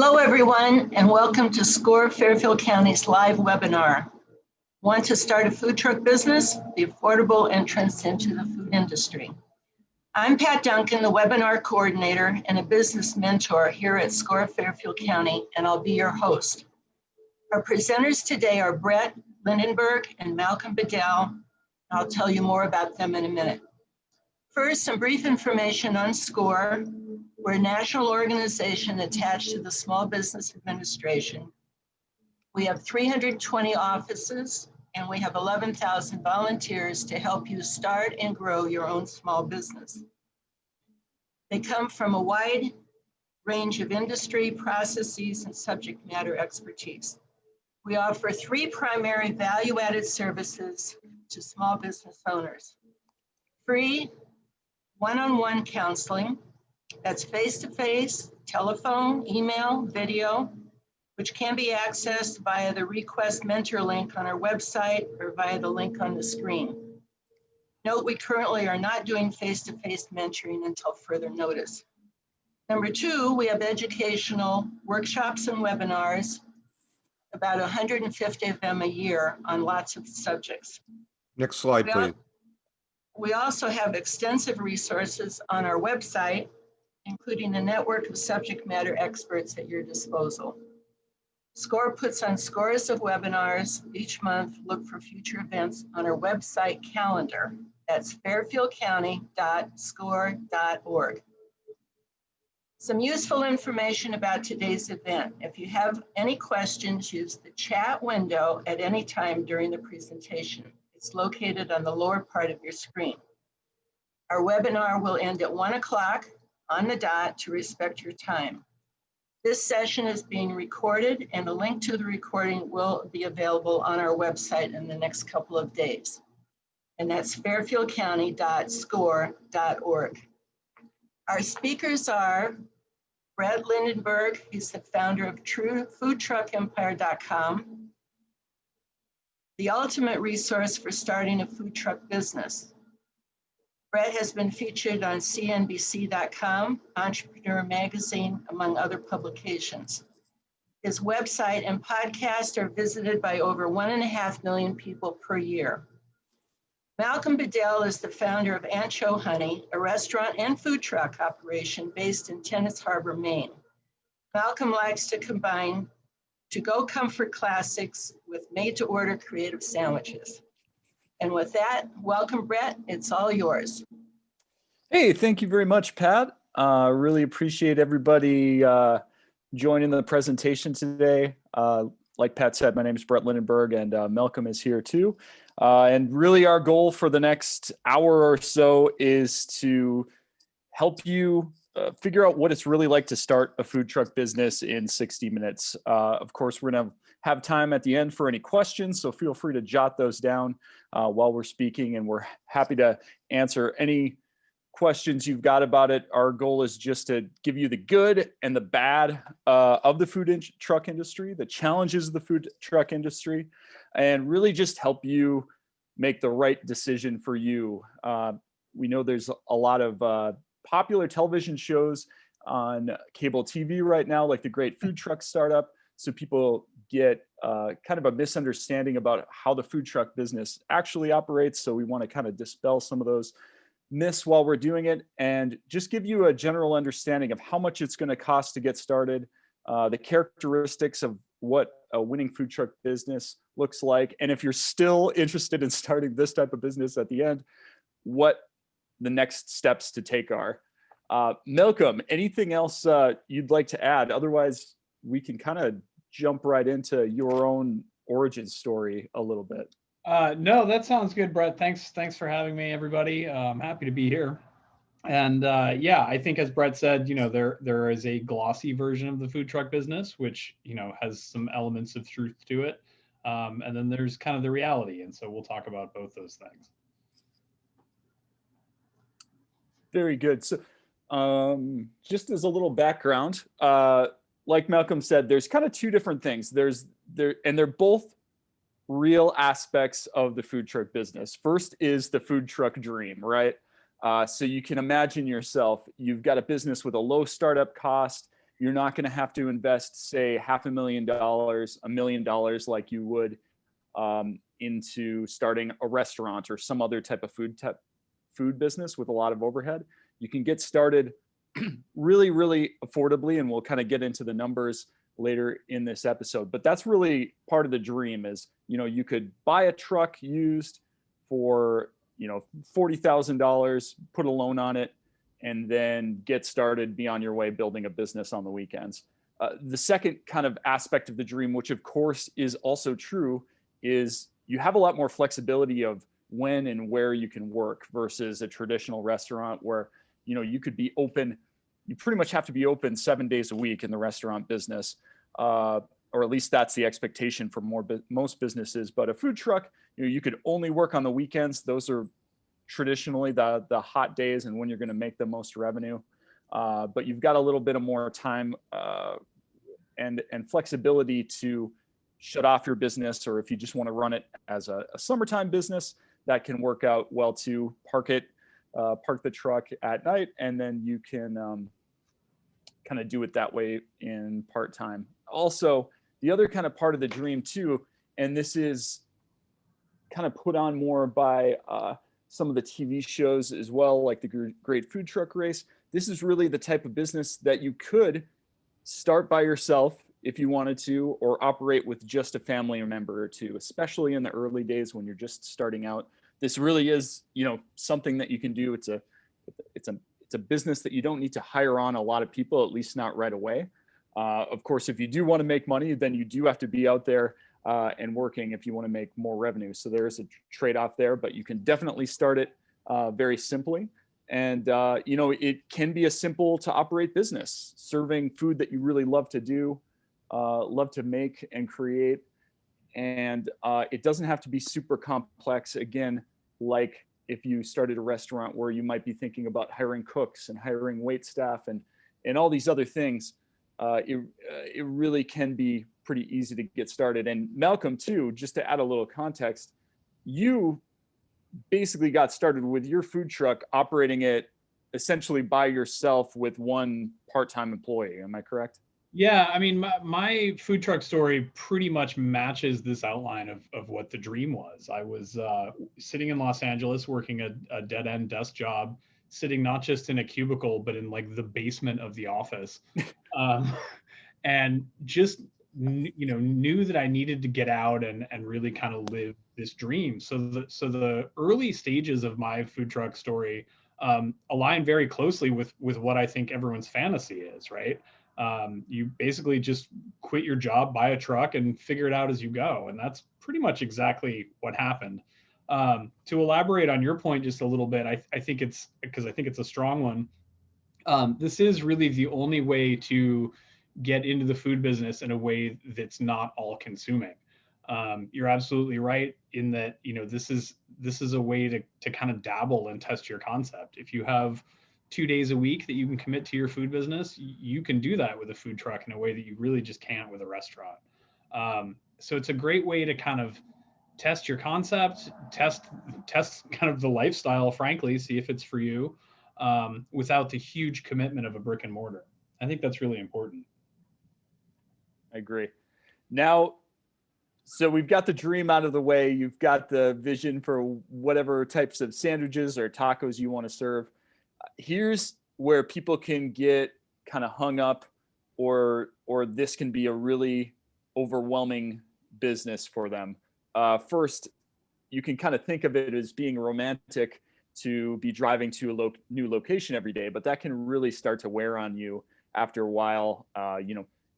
Hello, everyone, and welcome to SCORE Fairfield County's live webinar. Want to start a food truck business? The affordable entrance into the food industry. I'm Pat Duncan, the webinar coordinator and a business mentor here at SCORE Fairfield County, and I'll be your host. Our presenters today are Brett Lindenberg and Malcolm Bedell. I'll tell you more about them in a minute. First, some brief information on SCORE. We're a national organization attached to the Small Business Administration. We have 320 offices, and we have 11,000 volunteers to help you start and grow your own small business. They come from a wide range of industry, processes, and subject matter expertise. We offer three primary value-added services to small business owners. Free one-on-one counseling, that's face-to-face, telephone, email, video, which can be accessed via the Request Mentor link on our website or via the link on the screen. Note, we currently are not doing face-to-face mentoring until further notice. Number two, we have educational workshops and webinars, about 150 of them a year on lots of subjects. Next slide, please. We also have extensive resources on our website, including a network of subject matter experts at your disposal. SCORE puts on scores of webinars each month. Look for future events on our website calendar. That's fairfieldcounty.score.org. Some useful information about today's event. If you have any questions, use the chat window at any time during the presentation. It's located on the lower part of your screen. Our webinar will end at 1 o'clock on the dot to respect your time. This session is being recorded, and a link to the recording will be available on our website in the next couple of days. And that's fairfieldcounty.score.org. Our speakers are Brett Lindenberg. He's the founder of TrueFoodTruckEmpire.com, the ultimate resource for starting a food truck business. Brett has been featured on CNBC.com, Entrepreneur Magazine, among other publications. His website and podcast are visited by over 1.5 million people per year. Malcolm Bedell is the founder of Ancho Honey, a restaurant and food truck operation based in Tennis Harbor, Maine. Malcolm likes to combine to-go comfort classics with made-to-order creative sandwiches. And with that, welcome, Brett. It's all yours. Hey, thank you very much, Pat. Really appreciate everybody joining the presentation today. Like Pat said, my name is Brett Lindenberg, and Malcolm is here too. And really our goal for the next hour or so is to help you figure out what it's really like to start a food truck business in 60 minutes. Of course, we're gonna have time at the end for any questions, so feel free to jot those down while we're speaking, and we're happy to answer any questions you've got about it. Our goal is just to give you the good and the bad of the food truck industry, the challenges of the food truck industry, and really just help you make the right decision for you. We know there's a lot of popular television shows on cable TV right now, like the Great Food Truck Startup, so people get kind of a misunderstanding about how the food truck business actually operates. So we want to kind of dispel some of those myths while we're doing it, and just give you a general understanding of how much it's going to cost to get started, the characteristics of what a winning food truck business looks like, and if you're still interested in starting this type of business at the end, what the next steps to take are. Malcolm, anything else you'd like to add? Otherwise, we can kind of jump right into your own origin story a little bit. No, that sounds good, Brett. Thanks for having me, everybody. I'm happy to be here. And yeah, I think as Brett said, there is a glossy version of the food truck business, which, has some elements of truth to it. And then there's kind of the reality. And so we'll talk about both those things. Very good. So just as a little background, like Malcolm said, there's kind of two different things. They're both real aspects of the food truck business. First is the food truck dream, right? So you can imagine yourself, you've got a business with a low startup cost, You're not going to have to invest, say, $500,000, $1 million like you would into starting a restaurant or some other type of food business with a lot of overhead. You can get started really, really affordably, and we'll kind of get into the numbers later in this episode. But that's really part of the dream is, you could buy a truck used for, $40,000, put a loan on it, and then get started, be on your way building a business on the weekends. The second kind of aspect of the dream, which of course is also true, is you have a lot more flexibility of when and where you can work versus a traditional restaurant where, you could be open. You pretty much have to be open 7 days a week in the restaurant business, or at least that's the expectation for most businesses. But a food truck, you could only work on the weekends. Those are traditionally the hot days and when you're going to make the most revenue. But you've got a little bit of more time and flexibility to shut off your business, or if you just want to run it as a summertime business, that can work out well too. Park the truck at night, and then you can kind of do it that way in part-time. Also, the other kind of part of the dream too, and this is kind of put on more by some of the TV shows as well, like the Great Food Truck Race. This is really the type of business that you could start by yourself if you wanted to, or operate with just a family member or two, especially in the early days when you're just starting out. This really is, something that you can do. It's a business that you don't need to hire on a lot of people, at least not right away. Of course, if you do want to make money, then you do have to be out there and working if you want to make more revenue. So there is a trade-off there, but you can definitely start it very simply. And, it can be a simple to operate business, serving food that you really love to do, love to make and create. And it doesn't have to be super complex. Again, like if you started a restaurant where you might be thinking about hiring cooks and hiring wait staff and all these other things, it really can be pretty easy to get started. And Malcolm, too, just to add a little context, you basically got started with your food truck operating it essentially by yourself with one part-time employee. Am I correct? Yeah, I mean, my food truck story pretty much matches this outline of what the dream was. I was sitting in Los Angeles working a dead-end desk job, sitting not just in a cubicle, but in like the basement of the office. And just, knew that I needed to get out and really kind of live this dream. So the early stages of my food truck story align very closely with what I think everyone's fantasy is, right? You basically just quit your job, buy a truck, and figure it out as you go. And that's pretty much exactly what happened. To elaborate on your point just a little bit, I think it's a strong one. This is really the only way to get into the food business in a way that's not all consuming. You're absolutely right in that, this is a way to kind of dabble and test your concept. If you have 2 days a week that you can commit to your food business, you can do that with a food truck in a way that you really just can't with a restaurant. So it's a great way to kind of test your concept, test kind of the lifestyle, frankly, see if it's for you, without the huge commitment of a brick and mortar. I think that's really important. I agree. Now, so we've got the dream out of the way. You've got the vision for whatever types of sandwiches or tacos you want to serve. Here's where people can get kind of hung up, or this can be a really overwhelming business for them. First, you can kind of think of it as being romantic to be driving to a new location every day, but that can really start to wear on you after a while.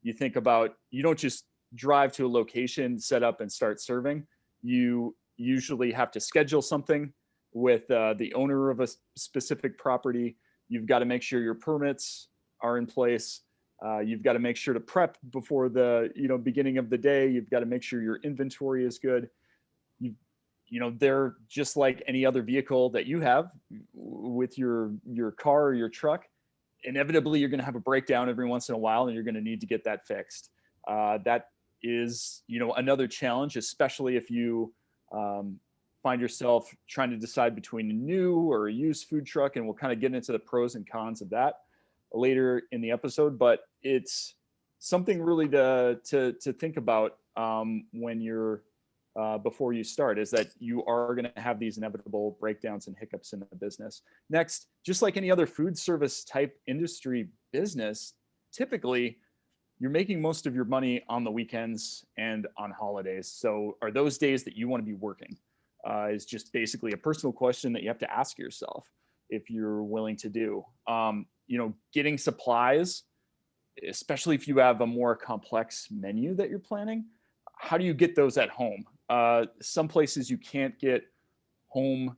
You think about, you don't just drive to a location, set up and start serving. You usually have to schedule something with the owner of a specific property. You've got to make sure your permits are in place. You've got to make sure to prep before the beginning of the day. You've got to make sure your inventory is good. They're just like any other vehicle that you have with your car or your truck. Inevitably, you're going to have a breakdown every once in a while, and you're going to need to get that fixed. That is, another challenge, especially if you find yourself trying to decide between a new or a used food truck, and we'll kind of get into the pros and cons of that. later in the episode, but it's something really to think about when you're before you start, is that you are going to have these inevitable breakdowns and hiccups in the business. Next, just like any other food service type industry business, typically you're making most of your money on the weekends and on holidays. So are those days that you want to be working? Is just basically a personal question that you have to ask yourself if you're willing to do. Getting supplies, especially if you have a more complex menu that you're planning, how do you get those at home? Some places you can't get home,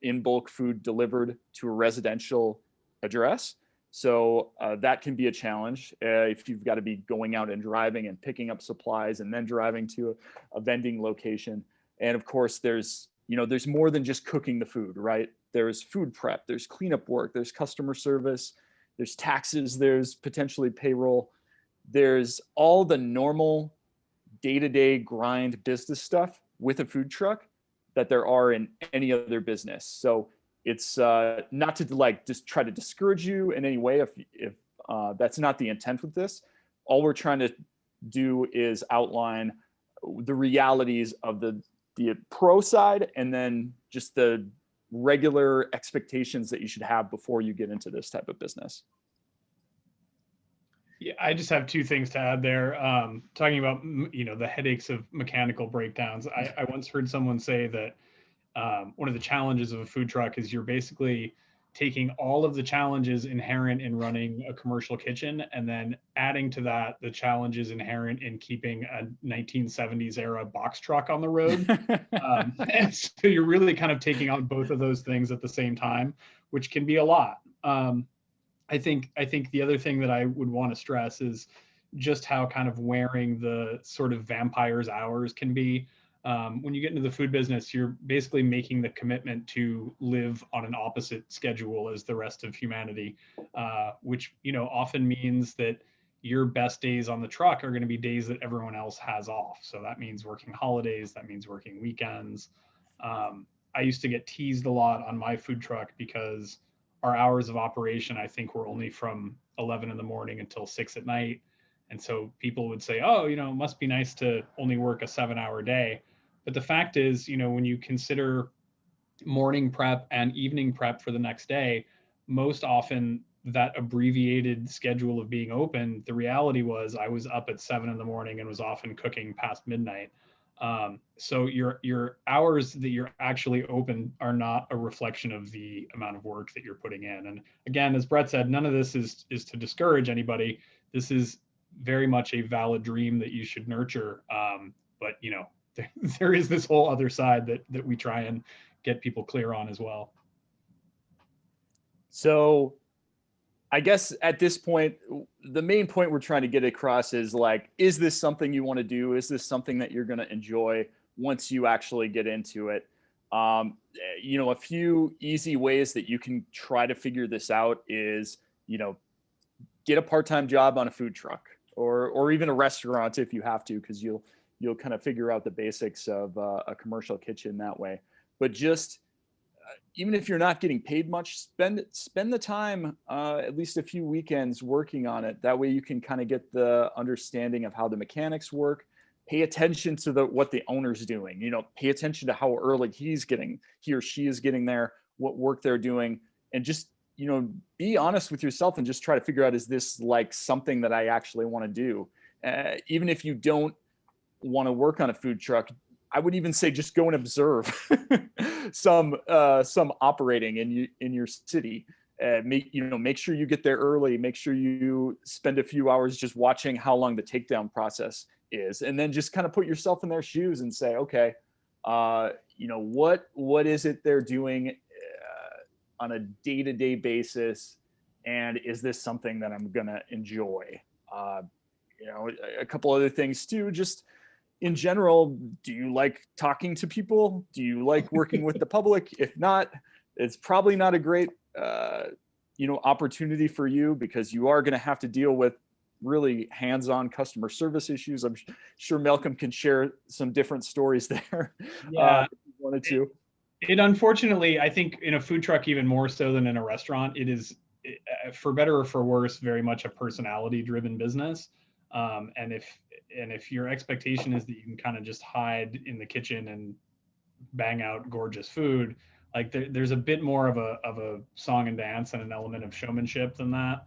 in bulk food delivered to a residential address. So that can be a challenge if you've got to be going out and driving and picking up supplies and then driving to a vending location. And of course, there's more than just cooking the food, right? There's food prep, there's cleanup work, there's customer service, there's taxes, there's potentially payroll, there's all the normal day-to-day grind business stuff with a food truck that there are in any other business. So it's not to just try to discourage you in any way if that's not the intent with this. All we're trying to do is outline the realities of the pro side, and then just the regular expectations that you should have before you get into this type of business. Yeah, I just have two things to add there. Talking about, the headaches of mechanical breakdowns. I once heard someone say that one of the challenges of a food truck is you're basically taking all of the challenges inherent in running a commercial kitchen and then adding to that the challenges inherent in keeping a 1970s era box truck on the road. And so you're really kind of taking on both of those things at the same time, which can be a lot. I think the other thing that I would want to stress is just how kind of wearing the sort of vampire's hours can be. When you get into the food business, you're basically making the commitment to live on an opposite schedule as the rest of humanity, which often means that your best days on the truck are going to be days that everyone else has off. So that means working holidays, that means working weekends. I used to get teased a lot on my food truck because our hours of operation, I think, were only from 11 in the morning until 6 at night. And so people would say, oh, it must be nice to only work a 7-hour day. But the fact is, when you consider morning prep and evening prep for the next day, most often that abbreviated schedule of being open, the reality was I was up at 7 in the morning and was often cooking past midnight. So your hours that you're actually open are not a reflection of the amount of work that you're putting in. And again, as Brett said, none of this is to discourage anybody. This is very much a valid dream that you should nurture. But there is this whole other side that we try and get people clear on as well. So I guess at this point, the main point we're trying to get across is is this something you want to do? Is this something that you're going to enjoy once you actually get into it? A few easy ways that you can try to figure this out is, get a part-time job on a food truck or even a restaurant if you have to, because you'll kind of figure out the basics of a commercial kitchen that way. But just even if you're not getting paid much, spend the time, at least a few weekends working on it. That way you can kind of get the understanding of how the mechanics work. Pay attention to what the owner's doing. Pay attention to how early he or she is getting there, what work they're doing, and just be honest with yourself and just try to figure out, is this something that I actually want to do? Even if you don't want to work on a food truck, I would even say just go and observe some operating in your city. Make sure you get there early. Make sure you spend a few hours just watching how long the takedown process is, and then just kind of put yourself in their shoes and say, okay, what is it they're doing on a day-to-day basis, and is this something that I'm gonna enjoy? A couple other things too, just in general, do you like talking to people? Do you like working with the public? If not, it's probably not a great opportunity for you, because you are going to have to deal with really hands-on customer service issues. I'm sure Malcolm can share some different stories there. Yeah, if you wanted to. It unfortunately, I think in a food truck even more so than in a restaurant, it is for better or for worse, very much a personality-driven business. And if your expectation is that you can kind of just hide in the kitchen and bang out gorgeous food, like there's a bit more of a song and dance and an element of showmanship than that.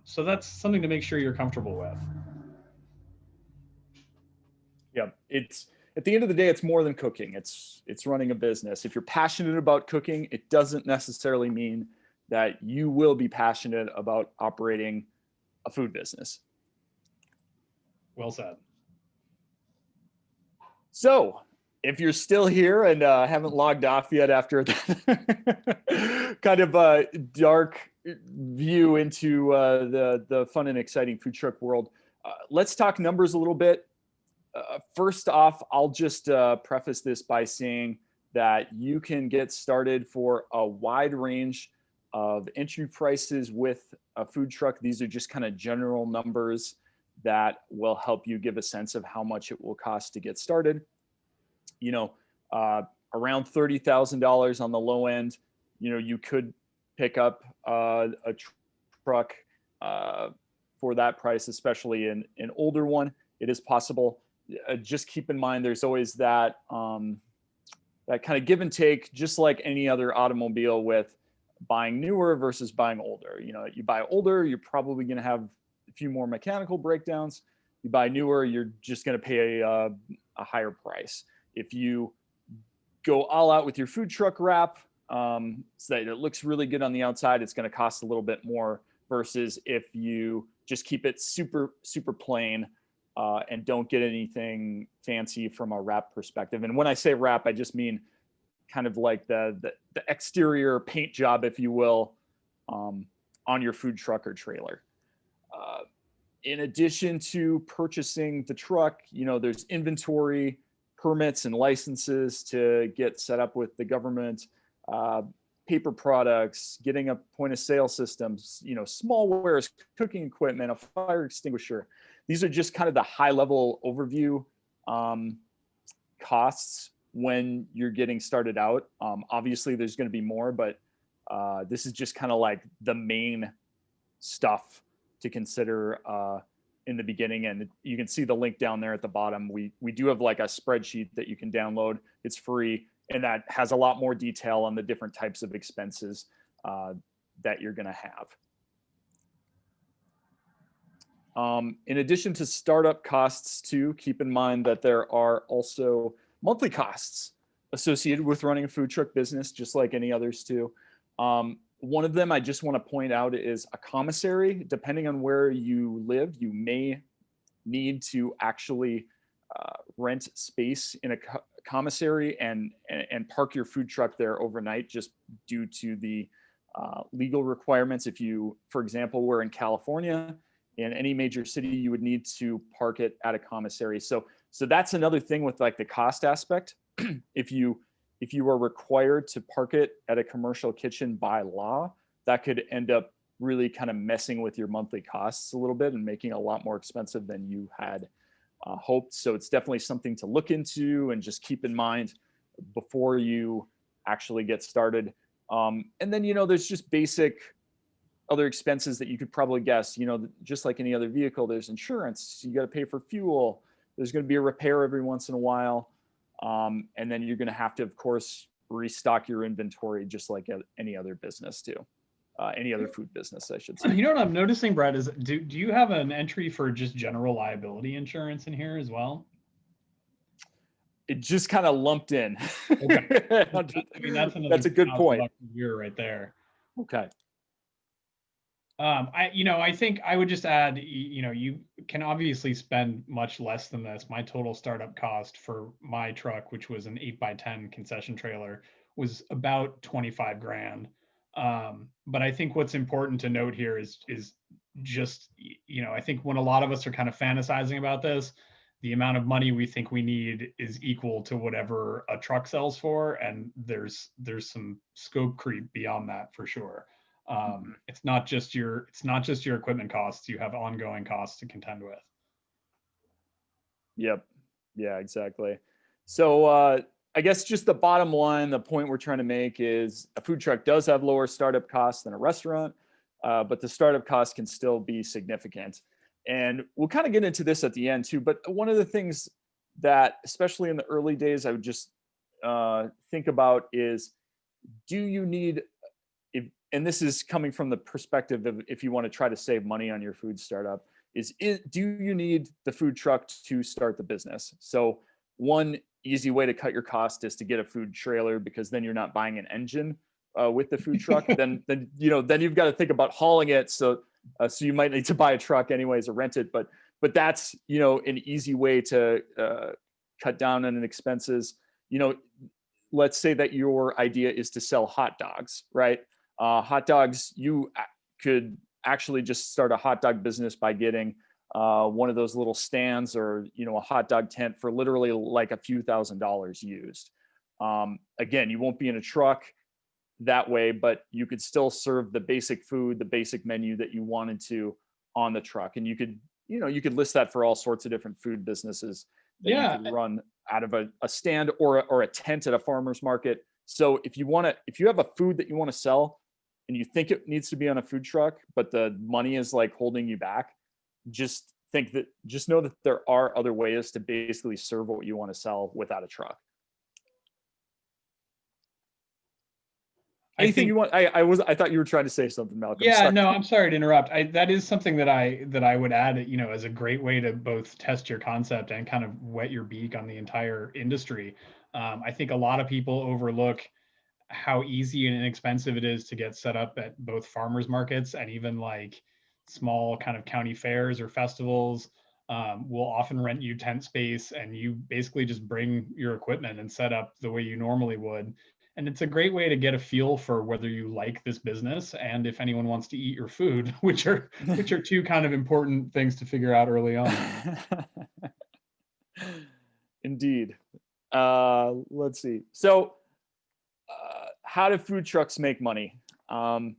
So that's something to make sure you're comfortable with. Yeah, it's at the end of the day, it's more than cooking. It's running a business. If you're passionate about cooking, it doesn't necessarily mean that you will be passionate about operating a food business. Well said. So, if you're still here and haven't logged off yet after that kind of a dark view into the fun and exciting food truck world, let's talk numbers a little bit. First off, I'll just preface this by saying that you can get started for a wide range of entry prices with a food truck. These are just kind of general numbers that will help you give a sense of how much it will cost to get started. You know, around $30,000 on the low end, you know, you could pick up a truck for that price, especially an older one. It is possible. Just keep in mind, there's always that that kind of give and take, just like any other automobile with buying newer versus buying older. You know, you buy older, you're probably going to have a few more mechanical breakdowns. You buy newer, you're just going to pay a higher price. If you go all out with your food truck wrap, so that it looks really good on the outside, it's going to cost a little bit more versus if you just keep it super plain and don't get anything fancy from a wrap perspective. And when I say wrap, I just mean kind of like the exterior paint job, if you will, on your food truck or trailer. In addition to purchasing the truck, you know, there's inventory, permits and licenses to get set up with the government, paper products, getting a point of sale systems, you know, small wares, cooking equipment, a fire extinguisher. These are just kind of the high level overview costs when you're getting started out. Obviously there's going to be more, but this is just kind of like the main stuff to consider in the beginning. And you can see the link down there at the bottom. We do have like a spreadsheet that you can download. It's free, and that has a lot more detail on the different types of expenses that you're going to have. In addition to startup costs too, keep in mind that there are also monthly costs associated with running a food truck business, just like any others too. One of them I just want to point out is a commissary. Depending on where you live, you may need to actually rent space in a commissary and park your food truck there overnight, just due to the legal requirements. If you, for example, were in California, in any major city, you would need to park it at a commissary. So that's another thing with like the cost aspect. If you are required to park it at a commercial kitchen by law, that could end up really kind of messing with your monthly costs a little bit and making it a lot more expensive than you had hoped. So it's definitely something to look into and just keep in mind before you actually get started. And then, you know, there's just basic other expenses that you could probably guess. You know, just like any other vehicle, there's insurance, you got to pay for fuel, there's going to be a repair every once in a while, and then you're going to have to, of course, restock your inventory just like any other business too, any other food business, I should say. You know what I'm noticing, Brett, is do you have an entry for just general liability insurance in here as well? It just kind of lumped in. Okay. I mean, that's a good point. A year right there. Okay. I think I would just add, you can obviously spend much less than this. My total startup cost for my truck, which was an 8x10 concession trailer, was about 25 grand. But I think what's important to note here is just, I think when a lot of us are kind of fantasizing about this, the amount of money we think we need is equal to whatever a truck sells for. And there's some scope creep beyond that for sure. It's not just your equipment costs. You have ongoing costs to contend with. Yep. Yeah, exactly. So I guess just the bottom line, the point we're trying to make is a food truck does have lower startup costs than a restaurant. but the startup cost can still be significant. And we'll kind of get into this at the end too. But one of the things that, especially in the early days, I would just think about is, do you need, and this is coming from the perspective of if you want to try to save money on your food startup, do you need the food truck to start the business? So one easy way to cut your cost is to get a food trailer, because then you're not buying an engine with the food truck. then you've got to think about hauling it. So you might need to buy a truck anyways or rent it. But that's an easy way to cut down on expenses. Let's say that your idea is to sell hot dogs, right? Hot dogs, you could actually just start a hot dog business by getting one of those little stands or a hot dog tent for literally like a few $1,000s used. Again, you won't be in a truck that way, but you could still serve the basic food, the basic menu that you wanted to on the truck. And you could list that for all sorts of different food businesses that you could run out of a stand or a tent at a farmer's market. So if you have a food that you want to sell and you think it needs to be on a food truck, but the money is like holding you back, just know that there are other ways to basically serve what you want to sell without a truck. Anything you want? I thought you were trying to say something, Malcolm. Yeah, no, I'm sorry to interrupt. That is something that I would add, as a great way to both test your concept and kind of whet your beak on the entire industry. I think a lot of people overlook how easy and inexpensive it is to get set up at both farmers markets, and even like small kind of county fairs or festivals will often rent you tent space, and you basically just bring your equipment and set up the way you normally would. And it's a great way to get a feel for whether you like this business and if anyone wants to eat your food, which are two kind of important things to figure out early on. Indeed. Let's see. So how do food trucks make money? According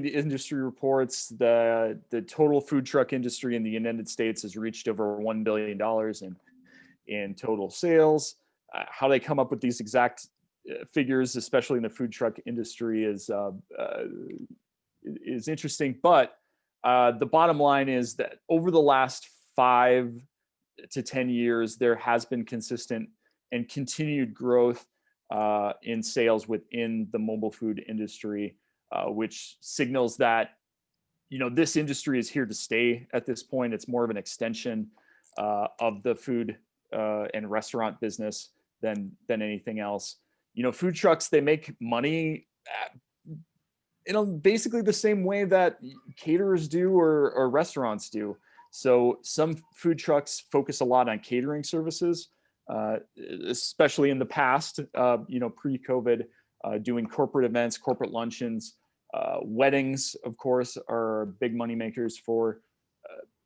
to industry reports, the total food truck industry in the United States has reached over $1 billion in total sales. How they come up with these exact figures, especially in the food truck industry, is interesting. But the bottom line is that over the last 5 to 10 years, there has been consistent and continued growth in sales within the mobile food industry, which signals that this industry is here to stay. At this point, it's more of an extension of the food and restaurant business than anything else. Food trucks, they make money basically the same way that caterers do or restaurants do. So some food trucks focus a lot on catering services, especially in the past, pre-COVID, doing corporate events, corporate luncheons. Weddings, of course, are big money makers for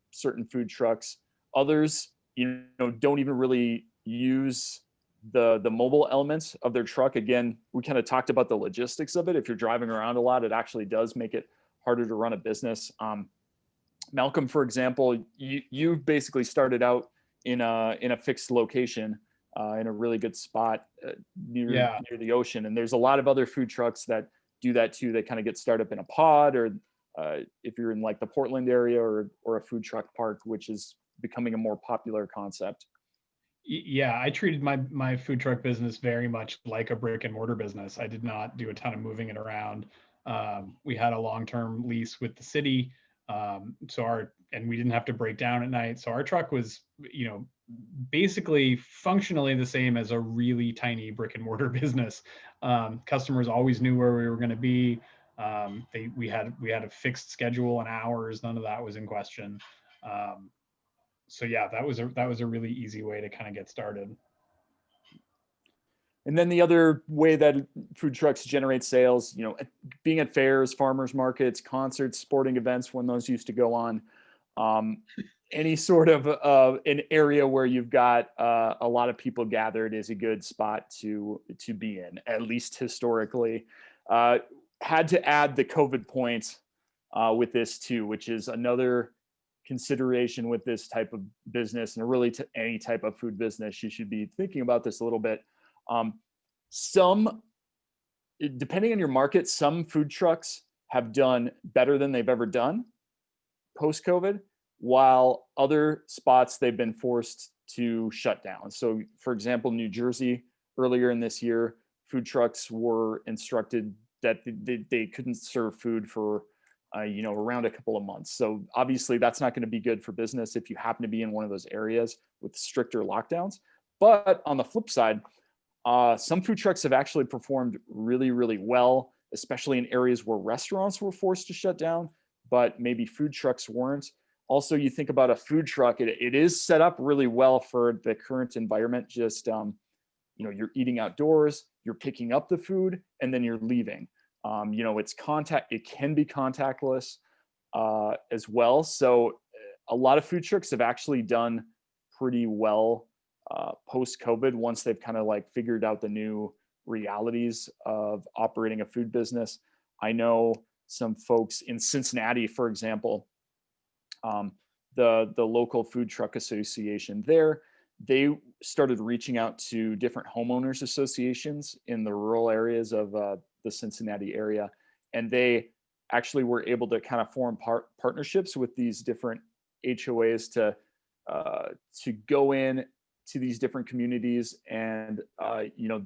certain food trucks. Others, don't even really use the mobile elements of their truck. Again, we kind of talked about the logistics of it. If you're driving around a lot, it actually does make it harder to run a business. Malcolm, for example, you basically started out in a fixed location in a really good spot near the ocean. And there's a lot of other food trucks that do that too. They kind of get started up in a pod, or if you're in like the Portland area or a food truck park, which is becoming a more popular concept. Yeah, I treated my food truck business very much like a brick and mortar business. I did not do a ton of moving it around. We had a long-term lease with the city, and we didn't have to break down at night. So our truck was, basically functionally the same as a really tiny brick and mortar business. Customers always knew where we were going to be. We had a fixed schedule and hours. None of that was in question. So yeah, that was a really easy way to kind of get started. And then the other way that food trucks generate sales, being at fairs, farmers markets, concerts, sporting events, when those used to go on, any sort of an area where you've got a lot of people gathered is a good spot to be in, at least historically. Had to add the COVID point with this too, which is another consideration with this type of business, and really to any type of food business. You should be thinking about this a little bit. Depending on your market, some food trucks have done better than they've ever done post-COVID, while other spots they've been forced to shut down. So for example, New Jersey, earlier in this year, food trucks were instructed that they couldn't serve food for around a couple of months. So obviously that's not going to be good for business if you happen to be in one of those areas with stricter lockdowns. But on the flip side, some food trucks have actually performed really, really well, especially in areas where restaurants were forced to shut down, but maybe food trucks weren't. Also, you think about a food truck, it is set up really well for the current environment. Just, you're eating outdoors, you're picking up the food, and then you're leaving. It can be contactless as well. So a lot of food trucks have actually done pretty well post-COVID once they've kind of like figured out the new realities of operating a food business. I know some folks in Cincinnati, for example, the local food truck association there, they started reaching out to different homeowners associations in the rural areas of the Cincinnati area, and they actually were able to kind of form partnerships with these different HOAs to go in to these different communities, and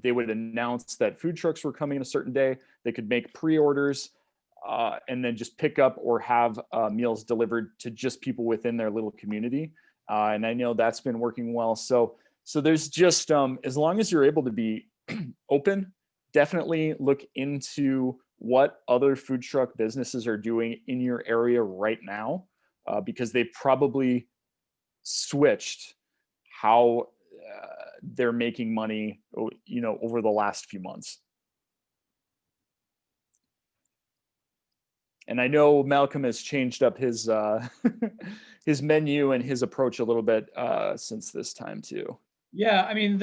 they would announce that food trucks were coming a certain day. They could make pre-orders and then just pick up or have meals delivered to just people within their little community. And I know that's been working well. So there's just, as long as you're able to be open, definitely look into what other food truck businesses are doing in your area right now, because they probably switched how they're making money, over the last few months. And I know Malcolm has changed up his his menu and his approach a little bit since this time too. Yeah, I mean,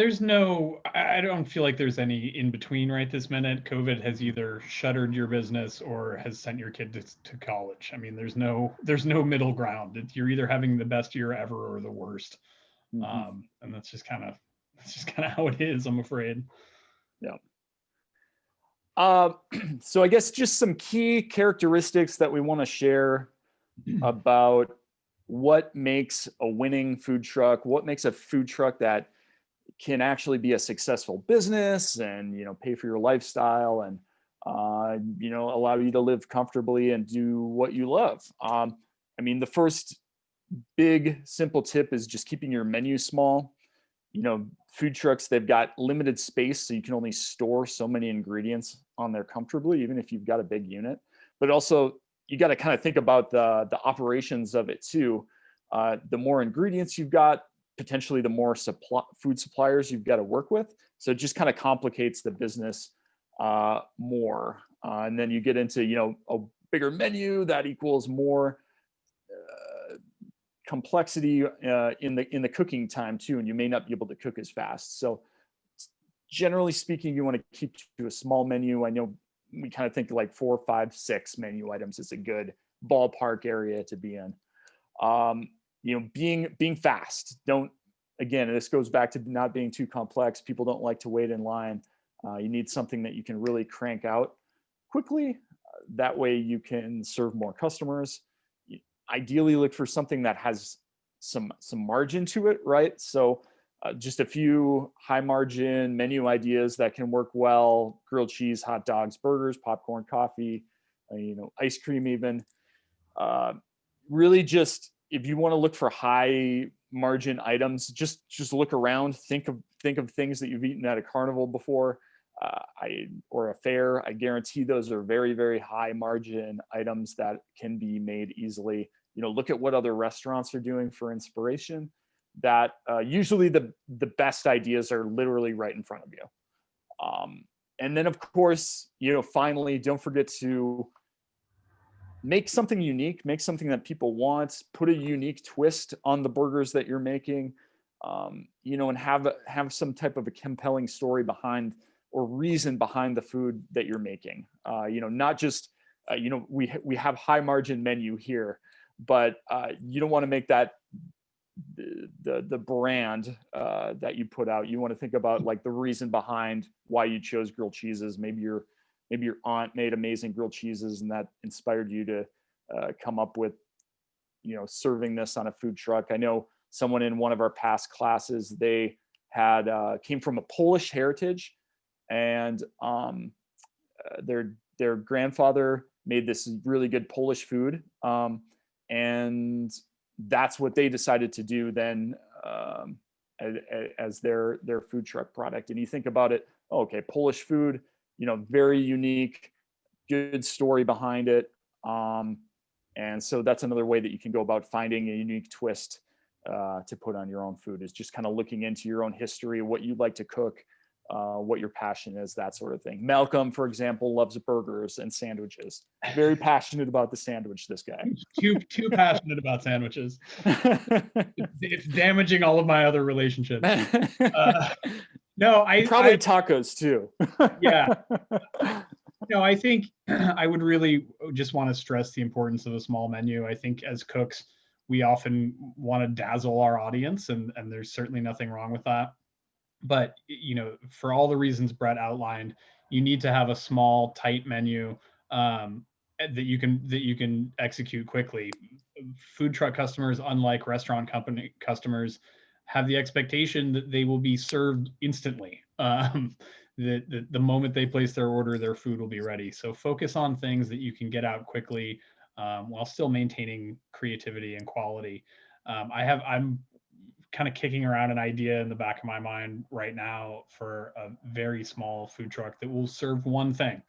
I don't feel like there's any in between right this minute. COVID has either shuttered your business or has sent your kid to college. I mean, there's no middle ground. You're either having the best year ever or the worst. Mm-hmm. And that's just kind of how it is, I'm afraid. Yeah. So I guess just some key characteristics that we want to share about what makes a winning food truck, what makes a food truck that can actually be a successful business and, pay for your lifestyle and, allow you to live comfortably and do what you love. The first big simple tip is just keeping your menu small. Food trucks, they've got limited space, so you can only store so many ingredients on there comfortably, even if you've got a big unit. But also, you got to kind of think about the operations of it too. The more ingredients you've got, potentially the more food suppliers you've got to work with. So it just kind of complicates the business more. And then you get into, a bigger menu that equals more complexity in the cooking time too, and you may not be able to cook as fast. So generally speaking, you want to keep to a small menu. I know we kind of think like 4, 5, 6 menu items is a good ballpark area to be in. Being fast. Again, this goes back to not being too complex. People don't like to wait in line. You need something that you can really crank out quickly. That way you can serve more customers. Ideally look for something that has some margin to it, right? So just a few high margin menu ideas that can work well: grilled cheese, hot dogs, burgers, popcorn, coffee, ice cream even. Really just, if you want to look for high margin items, just look around, think of things that you've eaten at a carnival before, or a fair. I guarantee those are very, very high margin items that can be made easily. Look at what other restaurants are doing for inspiration. That usually the best ideas are literally right in front of you. And then of course, finally, don't forget to make something unique, make something that people want, put a unique twist on the burgers that you're making, and have some type of a compelling story behind or reason behind the food that you're making. Not just, we have high margin menu here, but you don't want to make that the brand that you put out. You want to think about like the reason behind why you chose grilled cheeses. Maybe you're maybe your aunt made amazing grilled cheeses and that inspired you to come up with, serving this on a food truck. I know someone in one of our past classes, they had came from a Polish heritage, and their grandfather made this really good Polish food, and that's what they decided to do then, as their food truck product. And you think about it, okay, Polish food, very unique, good story behind it. And so that's another way that you can go about finding a unique twist to put on your own food, is just kind of looking into your own history, what you like to cook, what your passion is, that sort of thing. Malcolm, for example, loves burgers and sandwiches. Very passionate about the sandwich, this guy. Too passionate about sandwiches. It's damaging all of my other relationships. No, probably tacos too. Yeah. I think I would really just want to stress the importance of a small menu. I think as cooks, we often want to dazzle our audience, and there's certainly nothing wrong with that. But, for all the reasons Brett outlined, you need to have a small, tight menu that you can execute quickly. Food truck customers, unlike restaurant company customers, have the expectation that they will be served instantly. The moment they place their order, their food will be ready. So focus on things that you can get out quickly, while still maintaining creativity and quality. I'm kind of kicking around an idea in the back of my mind right now for a very small food truck that will serve one thing.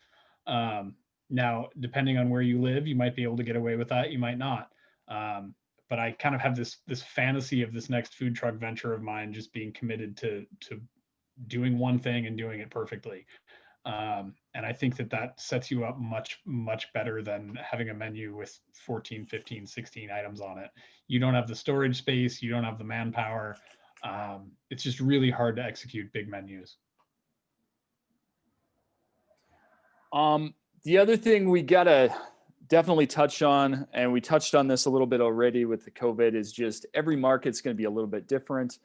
Now, depending on where you live, you might be able to get away with that. You might not. But I kind of have this fantasy of this next food truck venture of mine just being committed to doing one thing and doing it perfectly. And I think that sets you up much, much better than having a menu with 14, 15, 16 items on it. You don't have the storage space, you don't have the manpower. It's just really hard to execute big menus. The other thing we gotta definitely touch on, and we touched on this a little bit already with the COVID, is just every market's going to be a little bit different.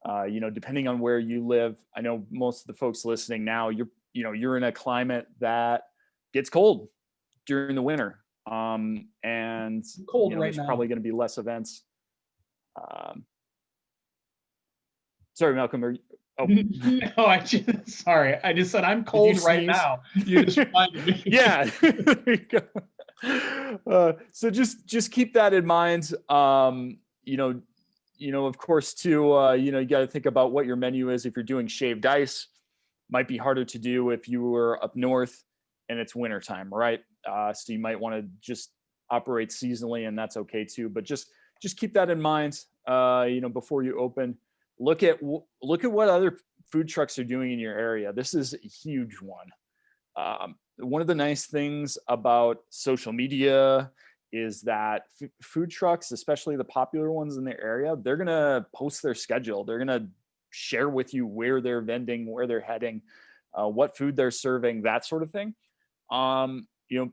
Depending on where you live. I know most of the folks listening now, you're in a climate that gets cold during the winter, and Cold right there's now. probably going to be less events. Sorry, Malcolm. No, I just said I'm cold right now. You just reminded me. Yeah. There you go. So just keep that in mind. Of course, too, you got to think about what your menu is. If you're doing shaved ice, might be harder to do if you were up north and it's wintertime, right? So you might want to just operate seasonally, and that's okay too. But just keep that in mind, before you open. Look at what other food trucks are doing in your area. This is a huge one. One of the nice things about social media is that food trucks, especially the popular ones in their area, they're going to post their schedule. They're going to share with you where they're vending, where they're heading, what food they're serving, that sort of thing.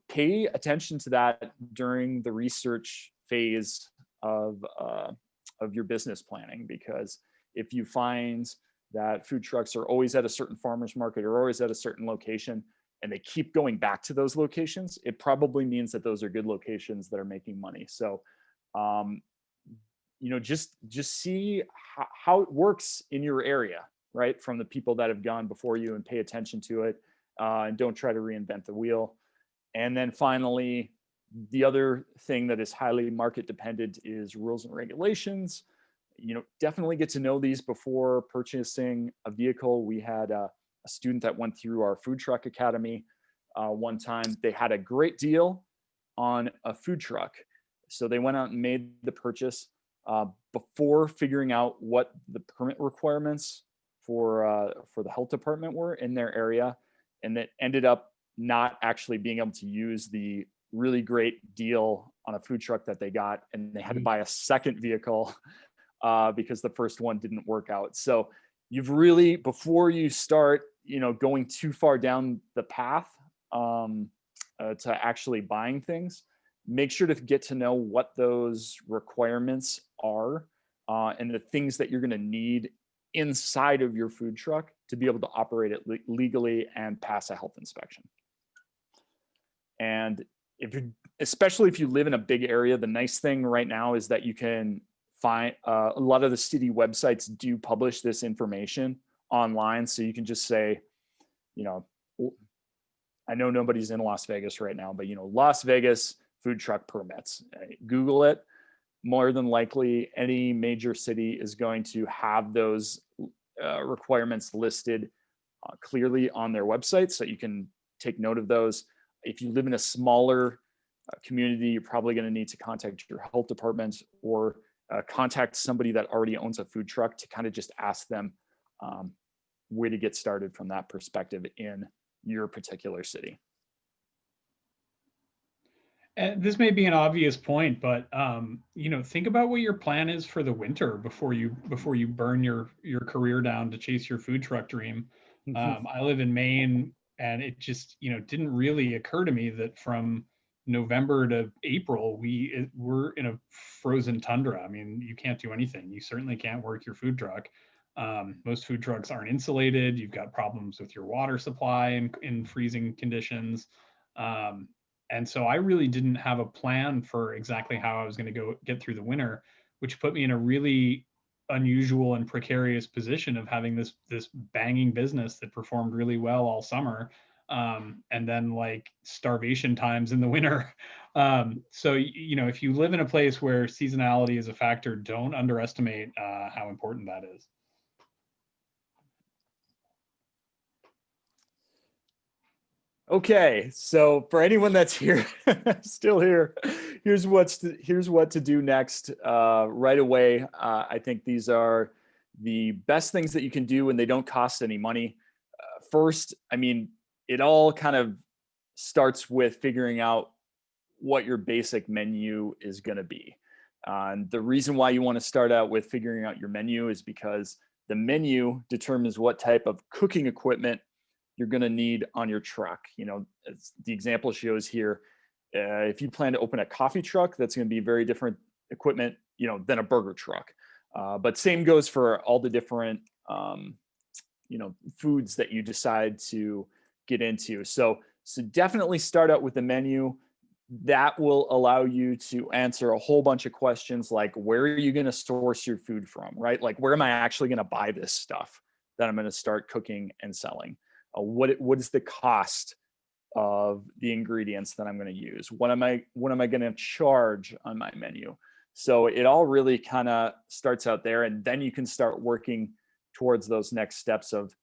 Pay attention to that during the research phase of your business planning, because if you find that food trucks are always at a certain farmer's market or always at a certain location, and they keep going back to those locations, it probably means that those are good locations that are making money. So, just see how it works in your area, right? From the people that have gone before you, and pay attention to it, and don't try to reinvent the wheel. And then finally, the other thing that is highly market dependent is rules and regulations. Definitely get to know these before purchasing a vehicle. We had a student that went through our food truck academy one time. They had a great deal on a food truck, so they went out and made the purchase before figuring out what the permit requirements for the health department were in their area, and that ended up not actually being able to use the really great deal on a food truck that they got, and they had to buy a second vehicle because the first one didn't work out. So you've really, before you start, going too far down the path to actually buying things, make sure to get to know what those requirements are and the things that you're going to need inside of your food truck to be able to operate it legally and pass a health inspection. And especially if you live in a big area, the nice thing right now is that you can find a lot of the city websites do publish this information online. So you can just say, I know nobody's in Las Vegas right now, but Las Vegas food truck permits. Google it. More than likely, any major city is going to have those requirements listed clearly on their website, so you can take note of those. If you live in a smaller community, you're probably going to need to contact your health department or contact somebody that already owns a food truck to kind of just ask them where to get started from that perspective in your particular city. And this may be an obvious point, but think about what your plan is for the winter before you burn your career down to chase your food truck dream. I live in Maine, and it just didn't really occur to me that from November to April we're in a frozen tundra. I mean, you can't do anything. You certainly can't work your food truck. Most food trucks aren't insulated. You've got problems with your water supply in freezing conditions. And so I really didn't have a plan for exactly how I was going to get through the winter, which put me in a really unusual and precarious position of having this banging business that performed really well all summer, and then like starvation times in the winter. So if you live in a place where seasonality is a factor, don't underestimate how important that is. Okay, so for anyone that's here, still here, here's what to do next right away. I think these are the best things that you can do, and they don't cost any money. First, I mean, it all kind of starts with figuring out what your basic menu is going to be. And the reason why you want to start out with figuring out your menu is because the menu determines what type of cooking equipment you're going to need on your truck. As the example shows here, if you plan to open a coffee truck, that's going to be very different equipment, than a burger truck. But same goes for all the different, foods that you decide to get into. So definitely start out with the menu. That will allow you to answer a whole bunch of questions like, where are you going to source your food from, right? Like, where am I actually going to buy this stuff that I'm going to start cooking and selling? What is the cost of the ingredients that I'm going to use? What am I going to charge on my menu? So it all really kind of starts out there, and then you can start working towards those next steps of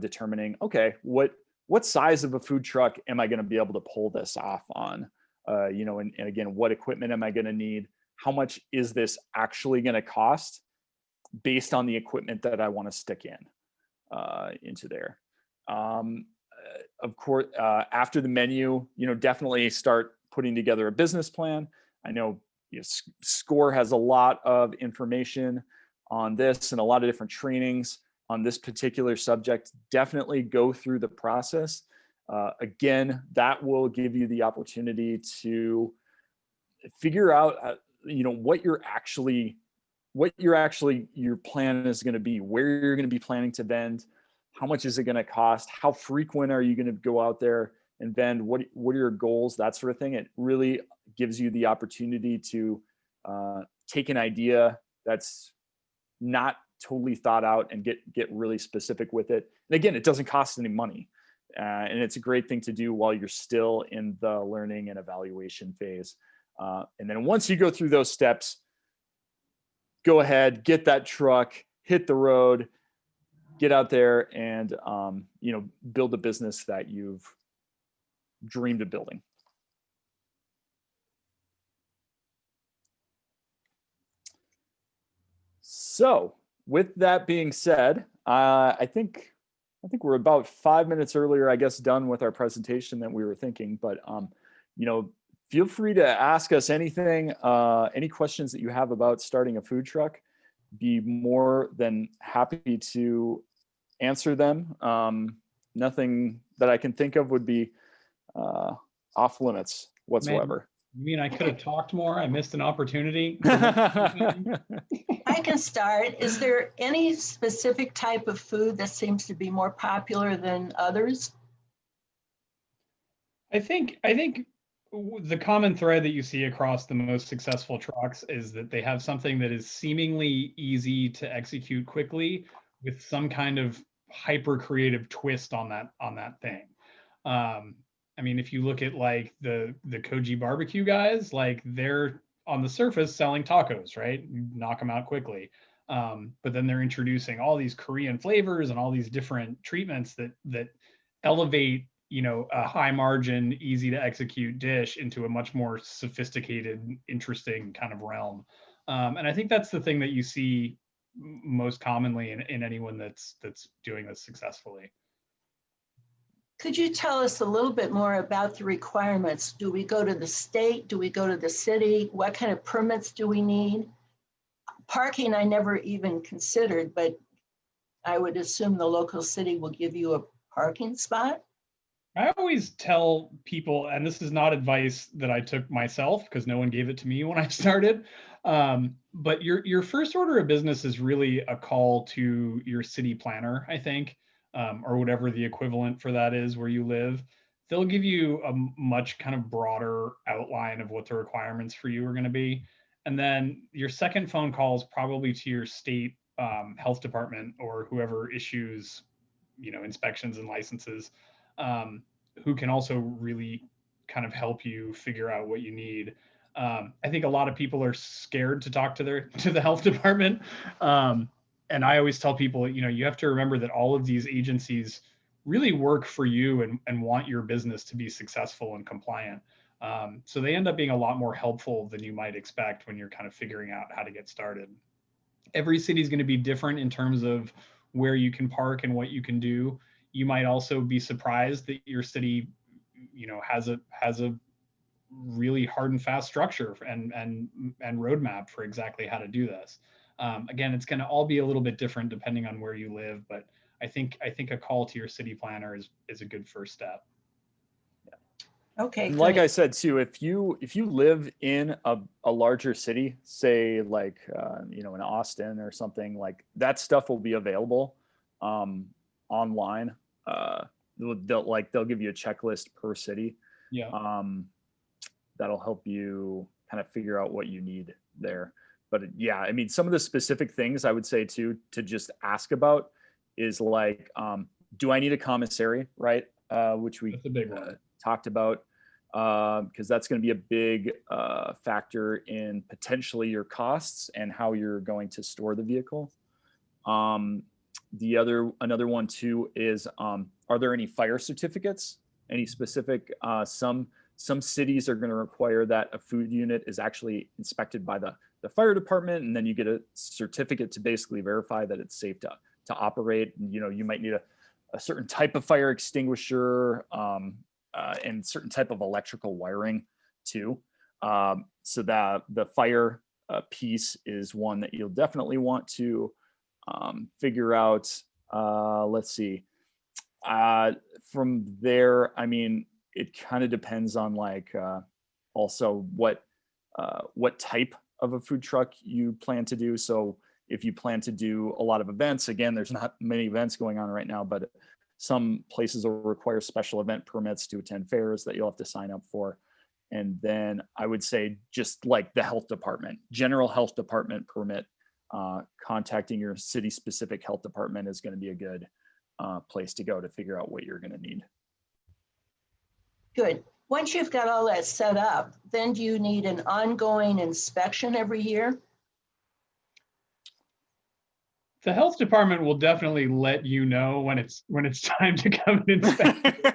determining, okay, what size of a food truck am I going to be able to pull this off on? And again, what equipment am I going to need? How much is this actually going to cost based on the equipment that I want to stick into there? Of course, after the menu, definitely start putting together a business plan. I know SCORE has a lot of information on this and a lot of different trainings on this particular subject. Definitely go through the process. Again, that will give you the opportunity to figure out, what your plan is going to be, where you're going to be planning to vend. How much is it going to cost? How frequent are you going to go out there and vend? What are your goals? That sort of thing. It really gives you the opportunity to take an idea that's not totally thought out and get really specific with it. And again, it doesn't cost any money. And it's a great thing to do while you're still in the learning and evaluation phase. And then once you go through those steps, go ahead, get that truck, hit the road, get out there and, build a business that you've dreamed of building. So with that being said, I think we're about 5 minutes earlier, I guess, done with our presentation than we were thinking, but, feel free to ask us anything, any questions that you have about starting a food truck. Be more than happy to answer them. Nothing that I can think of would be off limits whatsoever. You mean I could have talked more? I missed an opportunity. I can start. Is there any specific type of food that seems to be more popular than others? I think the common thread that you see across the most successful trucks is that they have something that is seemingly easy to execute quickly with some kind of hyper creative twist on that thing. Um, I mean, if you look at like the Koji barbecue guys, like they're on the surface selling tacos, right? You knock them out quickly. But then they're introducing all these Korean flavors and all these different treatments that elevate, a high margin, easy to execute dish into a much more sophisticated, interesting kind of realm. And I think that's the thing that you see most commonly in anyone that's doing this successfully. Could you tell us a little bit more about the requirements? Do we go to the state? Do we go to the city? What kind of permits do we need? Parking, I never even considered, but I would assume the local city will give you a parking spot. I always tell people, and this is not advice that I took myself because no one gave it to me when I started. But your first order of business is really a call to your city planner, I think, or whatever the equivalent for that is where you live. They'll give you a much kind of broader outline of what the requirements for you are going to be. And then your second phone call is probably to your state health department or whoever issues, inspections and licenses, um, who can also really kind of help you figure out what you need. I think a lot of people are scared to talk to the health department, and I always tell people, you have to remember that all of these agencies really work for you and want your business to be successful and compliant. So they end up being a lot more helpful than you might expect when you're kind of figuring out how to get started. Every city is going to be different in terms of where you can park and what you can do. You might also be surprised that your city, has a really hard and fast structure and roadmap for exactly how to do this. Again, it's going to all be a little bit different depending on where you live, but I think a call to your city planner is a good first step. Okay, And like good. I said too, if you live in a larger city, say like in Austin or something, like that stuff will be available online. They'll give you a checklist per city. Yeah. That'll help you kind of figure out what you need there. But yeah, I mean, some of the specific things I would say too to just ask about is like, do I need a commissary, right? Which we That's a big one. talked about, because that's going to be a big factor in potentially your costs and how you're going to store the vehicle. Another one too is, are there any fire certificates? Any specific? Some cities are going to require that a food unit is actually inspected by the fire department, and then you get a certificate to basically verify that it's safe to operate. You might need a certain type of fire extinguisher, and certain type of electrical wiring too. So that the fire piece is one that you'll definitely want to figure out. Let's see. From there, I mean, it kind of depends on like also what type of a food truck you plan to do. So if you plan to do a lot of events, again, there's not many events going on right now, but some places will require special event permits to attend fairs that you'll have to sign up for. And then I would say just like the health department, general health department permit, contacting your city specific health department is going to be a good place to go to figure out what you're going to need. Good. Once you've got all that set up, then do you need an ongoing inspection every year? The health department will definitely let you know when it's time to come and inspect.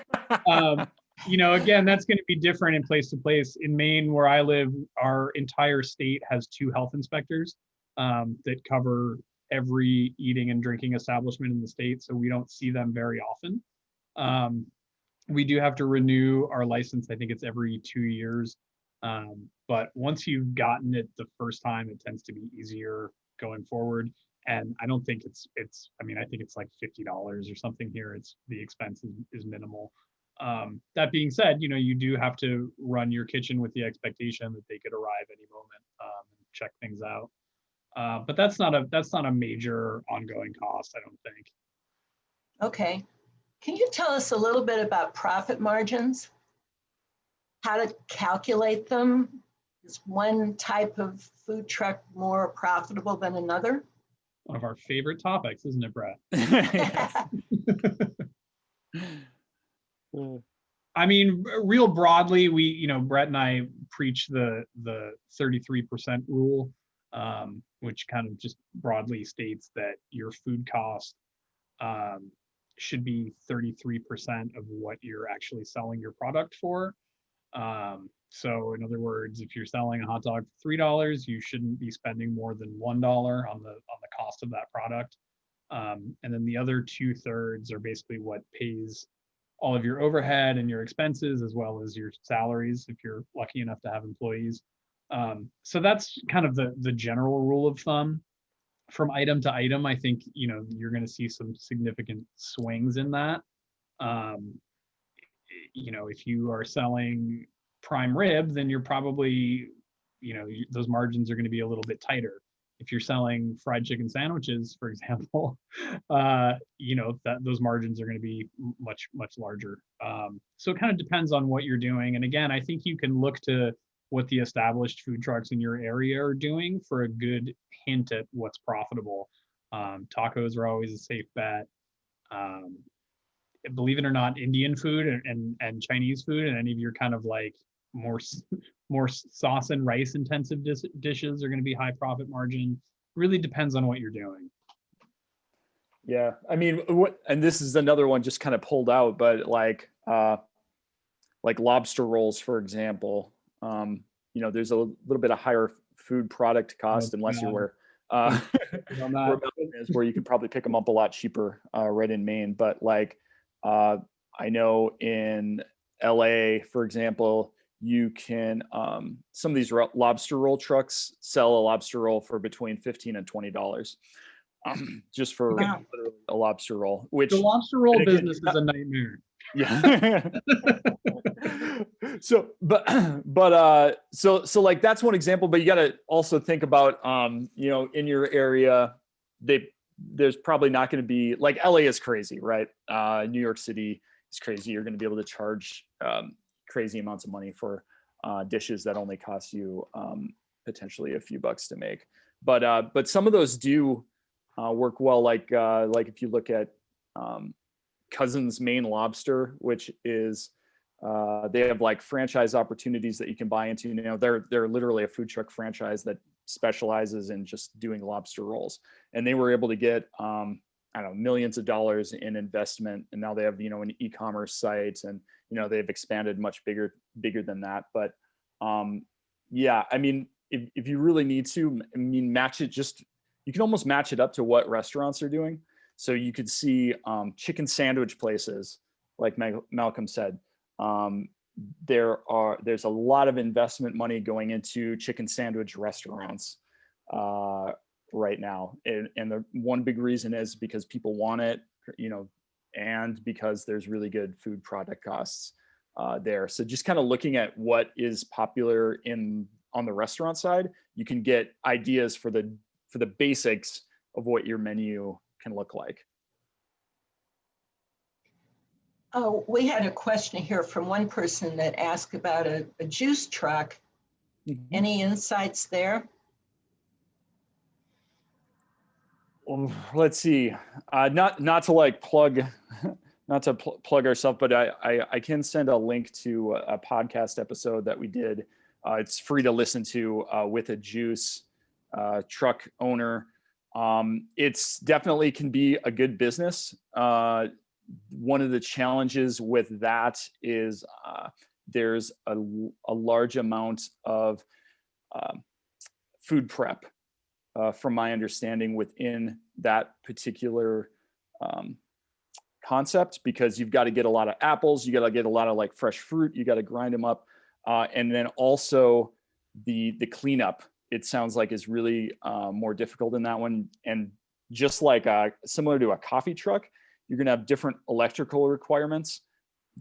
Again, that's going to be different in place to place. In Maine, where I live, our entire state has 2 health inspectors that cover every eating and drinking establishment in the state, so we don't see them very often. We do have to renew our license. I think it's every 2 years. But once you've gotten it the first time, it tends to be easier going forward. And I don't think I think it's like $50 or something here. The expense is minimal. That being said, you do have to run your kitchen with the expectation that they could arrive any moment, and check things out. But that's not a major ongoing cost, I don't think. Okay. Can you tell us a little bit about profit margins? how to calculate them? Is one type of food truck more profitable than another? One of our favorite topics, isn't it, Brett? Yes. I mean, real broadly, Brett and I preach the 33% rule, which kind of just broadly states that your food cost should be 33% of what you're actually selling your product for. So in other words, if you're selling a hot dog for $3, you shouldn't be spending more than $1 on the cost of that product. And then the other 2/3 are basically what pays all of your overhead and your expenses, as well as your salaries, if you're lucky enough to have employees. So that's kind of the general rule of thumb. From item to item, I think, you're going to see some significant swings in that. If you are selling prime rib, then you're probably, those margins are going to be a little bit tighter. If you're selling fried chicken sandwiches, for example, those margins are going to be much, much larger. So it kind of depends on what you're doing. And again, I think you can look to what the established food trucks in your area are doing for a good hint at what's profitable. Tacos are always a safe bet. Believe it or not, Indian food and Chinese food and any of your kind of like more sauce and rice intensive dishes are going to be high profit margin. Really depends on what you're doing. Yeah, I mean, and this is another one just kind of pulled out, but like lobster rolls, for example, there's a little bit of higher food product cost unless you're where where you could probably pick them up a lot cheaper right in Maine. But like I know in LA, for example, you can some of these lobster roll trucks sell a lobster roll for between $15 and $20 just for a lobster roll. Which the lobster roll business is a nightmare. Yeah. So like that's one example, but you got to also think about in your area there's probably not going to be, like, LA is crazy, right? New York City is crazy. You're going to be able to charge crazy amounts of money for dishes that only cost you potentially a few bucks to make. But some of those do work well. Like if you look at Cousins Maine Lobster, which is they have like franchise opportunities that you can buy into. They're literally a food truck franchise that specializes in just doing lobster rolls, and they were able to get millions of dollars in investment, and now they have an e-commerce site, and they've expanded much bigger than that. But yeah, I mean, if you really need to, match it, you can almost match it up to what restaurants are doing. So you could see chicken sandwich places, like Malcolm said. There's a lot of investment money going into chicken sandwich restaurants right now, and the one big reason is because people want it, and because there's really good food product costs there. So just kind of looking at what is popular on the restaurant side, you can get ideas for the basics of what your menu can look like. Oh, we had a question here from one person that asked about a juice truck. Mm-hmm. Any insights there? Well, let's see. Not to like plug, plug ourselves, but I can send a link to a podcast episode that we did. It's free to listen to with a juice truck owner. It's definitely can be a good business. One of the challenges with that is there's a large amount of food prep, from my understanding, within that particular concept, because you've got to get a lot of apples, you got to get a lot of like fresh fruit, you got to grind them up, and then also the cleanup, it sounds like, is really more difficult in that one. And just like similar to a coffee truck, you're going to have different electrical requirements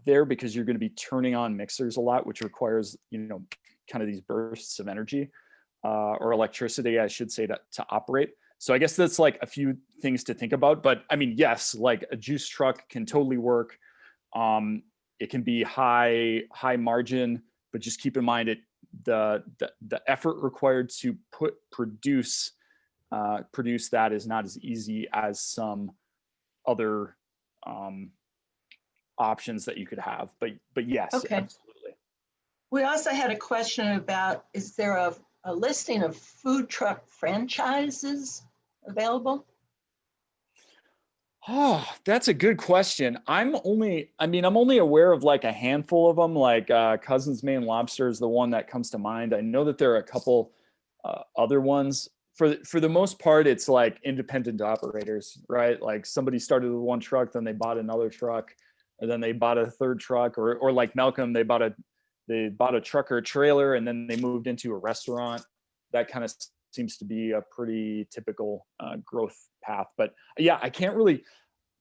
there, because you're going to be turning on mixers a lot, which requires, kind of these bursts of energy or electricity, I should say, to operate. So I guess that's like a few things to think about. But I mean, yes, like a juice truck can totally work. It can be high margin, but just keep in mind the effort required to produce that is not as easy as some other options that you could have. But yes, Okay. absolutely. We also had a question about, is there a listing of food truck franchises available? Oh, that's a good question. I'm only aware of like a handful of them, like Cousins Maine Lobster is the one that comes to mind. I know that there are a couple other ones. For the most part, it's like independent operators, right? Like somebody started with one truck, then they bought another truck, and then they bought a third truck, or like Malcolm, they bought a truck or a trailer, and then they moved into a restaurant. That kind of seems to be a pretty typical growth path. But yeah, I can't really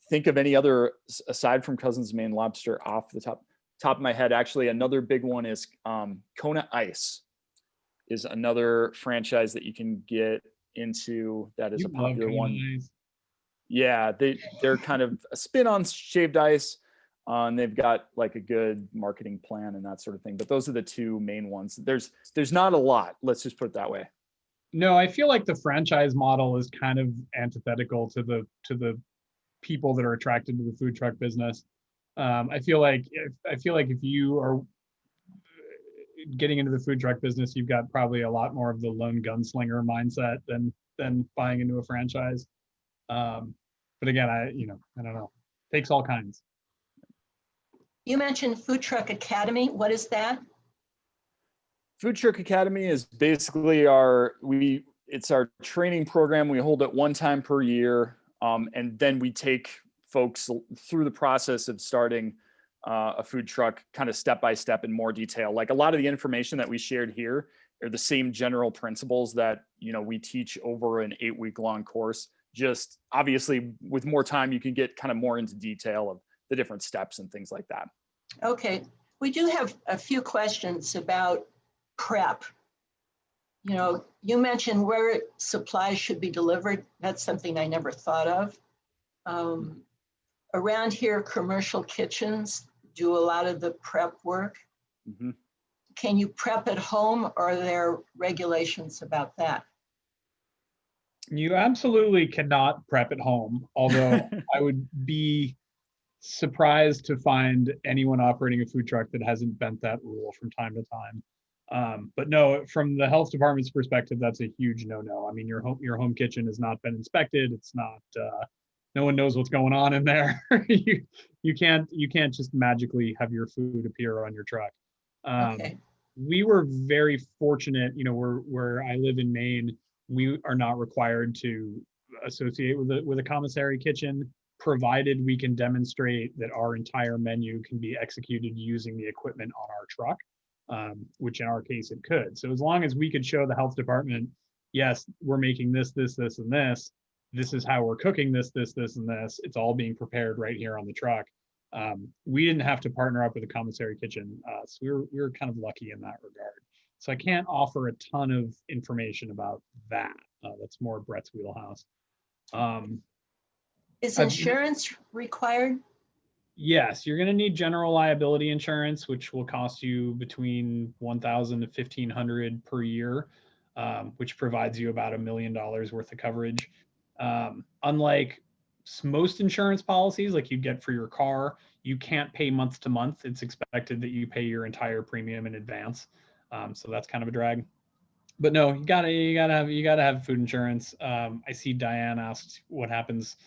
think of any other aside from Cousins Maine Lobster off the top of my head. Actually, another big one is Kona Ice is another franchise that you can get into. That is a popular one. Yeah, they're kind of a spin on shaved ice. And they've got like a good marketing plan and that sort of thing. But those are the two main ones. There's not a lot. Let's just put it that way. No, I feel like the franchise model is kind of antithetical to the people that are attracted to the food truck business. I feel like if you are getting into the food truck business, you've got probably a lot more of the lone gunslinger mindset than buying into a franchise. But again, I don't know. Takes all kinds. You mentioned Food Truck Academy. What is that? Food Truck Academy is basically it's our training program. We hold it one time per year. And then we take folks through the process of starting a food truck kind of step by step in more detail. Like a lot of the information that we shared here are the same general principles that, we teach over an 8-week long course. Just obviously with more time, you can get kind of more into detail of the different steps and things like that. Okay. We do have a few questions about prep. You mentioned where supplies should be delivered. That's something I never thought of. Around here, commercial kitchens do a lot of the prep work. Mm-hmm. Can you prep at home, or are there regulations about that? You absolutely cannot prep at home, although I would be surprised to find anyone operating a food truck that hasn't bent that rule from time to time. But no, from the health department's perspective, that's a huge no-no. I mean, your home kitchen has not been inspected. It's not. No one knows what's going on in there. you can't just magically have your food appear on your truck. Okay. We were very fortunate. Where I live in Maine, we are not required to associate with a commissary kitchen, provided we can demonstrate that our entire menu can be executed using the equipment on our truck. Which in our case it could. So as long as we could show the health department, yes, we're making this, and this. This is how we're cooking this, and this. It's all being prepared right here on the truck. We didn't have to partner up with a commissary kitchen, so we were kind of lucky in that regard. So I can't offer a ton of information about that. That's more Brett's wheelhouse. Is insurance required? Yes, you're going to need general liability insurance, which will cost you between $1,000 to $1,500 per year, which provides you about $1 million worth of coverage. Unlike most insurance policies, like you get for your car, you can't pay month to month. It's expected that you pay your entire premium in advance. So that's kind of a drag. But no, you gotta have food insurance. I see Diane asked what happens,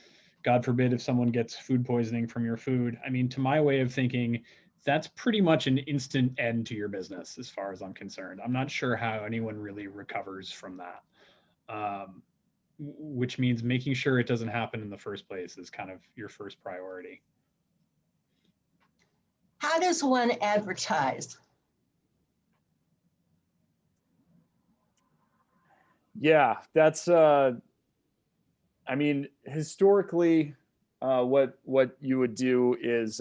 God forbid, if someone gets food poisoning from your food. I mean, to my way of thinking, that's pretty much an instant end to your business, as far as I'm concerned. I'm not sure how anyone really recovers from that, which means making sure it doesn't happen in the first place is kind of your first priority. How does one advertise? Yeah, that's I mean, historically, what you would do is,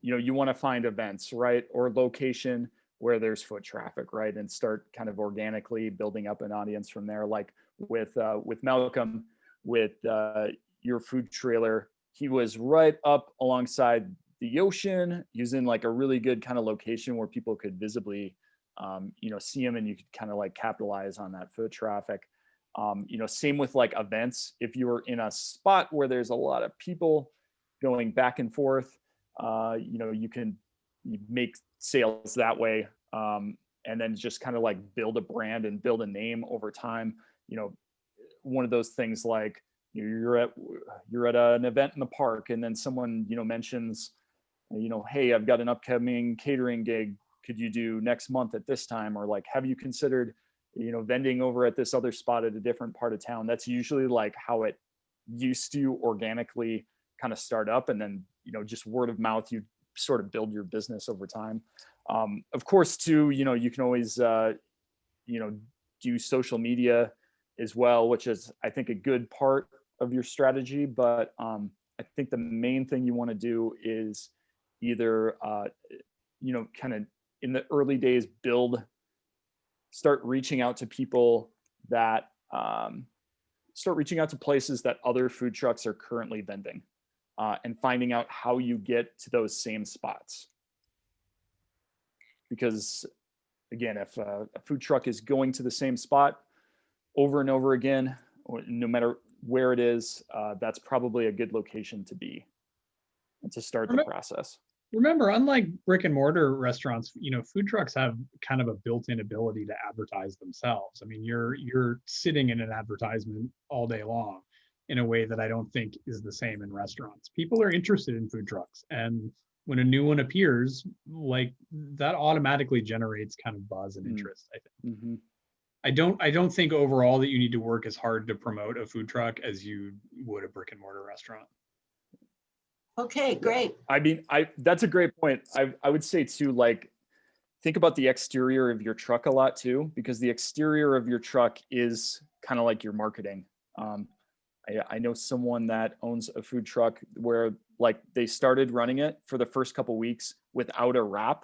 you want to find events, right, or location where there's foot traffic, right, and start kind of organically building up an audience from there. Like with Malcolm, with your food trailer, he was right up alongside the ocean. He was in like a really good kind of location where people could visibly, see him, and you could kind of like capitalize on that foot traffic. Same with like events. If you were in a spot where there's a lot of people going back and forth, you make sales that way. And then just kind of like build a brand and build a name over time. One of those things like you're at an event in the park, and then someone mentions, hey, I've got an upcoming catering gig. Could you do next month at this time? Or like, have you considered vending over at this other spot at a different part of town? That's usually like how it used to organically kind of start up, and then just word of mouth, you sort of build your business over time. Of course too, you can always do social media as well, which is, I think, a good part of your strategy. But I think the main thing you want to do is either kind of in the early days start reaching out to people that start reaching out to places that other food trucks are currently vending, and finding out how you get to those same spots. Because again, if a food truck is going to the same spot over and over again, or no matter where it is, that's probably a good location to be and to start the process. Remember, unlike brick and mortar restaurants, food trucks have kind of a built-in ability to advertise themselves. I mean, you're sitting in an advertisement all day long in a way that I don't think is the same in restaurants. People are interested in food trucks, and when a new one appears, like that automatically generates kind of buzz and interest, I think. Mm-hmm. I don't think overall that you need to work as hard to promote a food truck as you would a brick and mortar restaurant. Okay, great. I mean, that's a great point. I would say too, like, think about the exterior of your truck a lot too, because the exterior of your truck is kind of like your marketing. I know someone that owns a food truck where like they started running it for the first couple weeks without a wrap.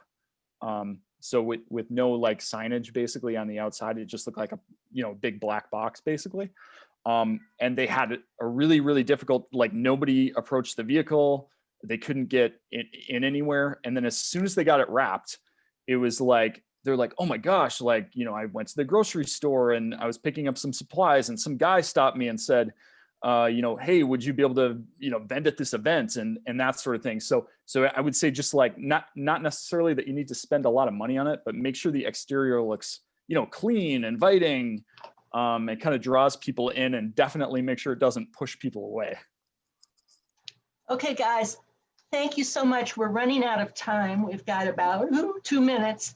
So with no like signage basically on the outside, it just looked like a big black box basically. And they had a really, really difficult, like nobody approached the vehicle. They couldn't get in anywhere. And then as soon as they got it wrapped, it was like, they're like, oh my gosh, like, I went to the grocery store and I was picking up some supplies and some guy stopped me and said, hey, would you be able to, vend at this event and that sort of thing. So I would say just like, not necessarily that you need to spend a lot of money on it, but make sure the exterior looks, clean, inviting, and kind of draws people in, and definitely make sure it doesn't push people away. Okay, guys, thank you so much. We're running out of time. We've got about 2 minutes.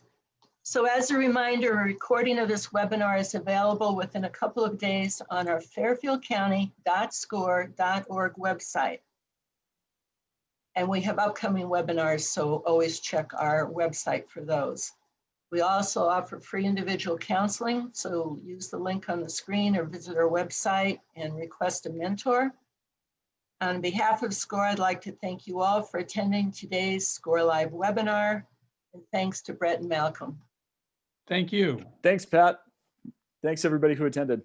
So as a reminder, a recording of this webinar is available within a couple of days on our fairfieldcounty.score.org website. And we have upcoming webinars, so always check our website for those. We also offer free individual counseling, so use the link on the screen or visit our website and request a mentor. On behalf of SCORE, I'd like to thank you all for attending today's SCORE Live webinar, and thanks to Brett and Malcolm. Thank you. Thanks, Pat. Thanks everybody who attended.